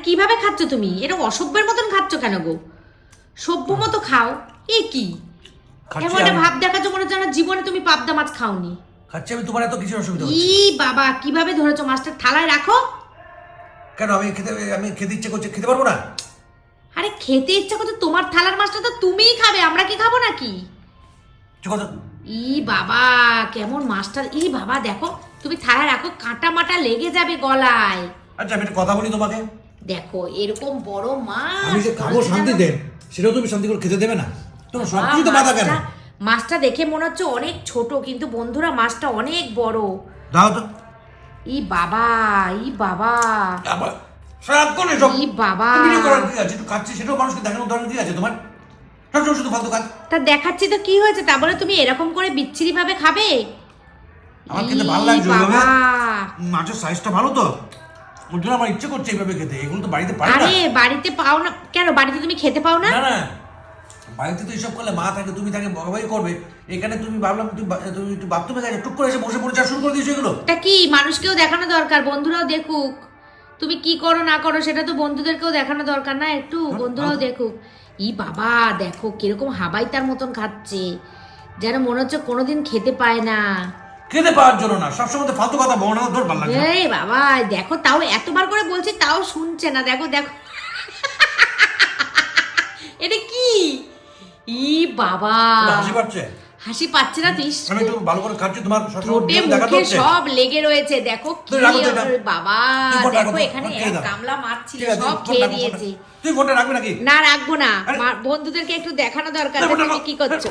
কিভাবে খাচ্ছ তুমি? এটা অসভ্যের মতন খাচ্ছ কেন গো? সভ্য মতো খাও। এ কি এমন একটা ভাব দেখাচ্ছ মনে হচ্ছে না জীবনে তুমি পাবদা মাছ খাওনি। খাচ্ছি আমি, তোমার এত কিছু অসুবিধা হচ্ছে? ই বাবা, কিভাবে ধরেছো মাছটা? থালায় রাখো। কেন আমি খেতে ইচ্ছে করছে, খেতে পারবো না? আরে খেতে ইচ্ছা করছে, তোমার থালার মাছটা তো তুমিই খাবে, আমরা কি খাবো নাকি? ই বাবা, কেমন মাছটা! ই বাবা দেখো, তুমি থালায় রাখো, কাঁটা মাটা লেগে যাবে গলায়। আচ্ছা আমি একটা কথা বলি তোমাকে। দেখো এরকম বড় মাছ, আমি যে খাবো শান্তি দেন, সেটাও তুমি শান্তি করে খেতে দেবে না? তোমার সবকিছু তো বাধা কেন? মাছটা দেখে মনে হচ্ছে অনেক ছোট, কিন্তু বন্ধুরা মাছটা অনেক বড়। দাও তো। ই বাবা, ই বাবা, সারাক্ষণ এসব ই বাবা। ভিডিও করার কি আছে? একটু খাচ্ছি সেটাও মানুষকে দেখানোর দরকার কি আছে তোমার? সবসময় শুধু ফালতু কাজ। তা দেখাচ্ছি তো কি হয়েছে, তা বলে তুমি এরকম করে বিচ্ছিরি ভাবে খাবে? আমার খেতে ভালো লাগছে ওইভাবে। বাবা, মাছের সাইজটা ভালো তো, ওর জন্য আমার ইচ্ছে করছে এইভাবে খেতে। এগুলো তো বাড়িতে পাই না। আরে বাড়িতে পাও না কেন? বাড়িতে তুমি খেতে পাও না? না না, বাড়িতে তো এইসব করলে মা থাকে, তুমি থাকে, বকাবকি করবে। এখানে তুমি ভাবলাম তুমি একটু বাথরুমে গেছে, টুক করে এসে বসে পড়ে শুরু করে দিয়েছো এগুলো। তা কি মানুষকেও দেখানো দরকার, বন্ধুরাও দেখুক তুমি কি করো না করো, সেটা তো বন্ধুদেরকেও দেখানো দরকার না একটু? বন্ধুরাও দেখুক। ই বাবা দেখো কিরকম হাবাই তার মতন খাচ্ছে, যেন মনে হচ্ছে কোনোদিন খেতে পায় না। খেতে পাওয়ার জন্য না, সবসময় তো ফালতু কথা বলো না, ধর ভালো লাগছে না। এই বাবা দেখো, তাও এতবার করে বলছি তাও শুনছে না। দেখো দেখো এটা কি? ই বাবা, হাসি পাচ্ছে? হাসি পাচ্ছে না? তুই আমি একটু ভালো করে খাচ্ছি, তোমার ঠোঁটে মুখে সব লেগে রয়েছে। দেখো কি বাবা, দেখো এখানে এক গামলা মাছ ছিল, সব খেয়ে দিয়েছে। তুই ফোনটা রাখবি নাকি? না রাখবো না, বন্ধুদেরকে একটু দেখানো দরকার তুমি কি করছো।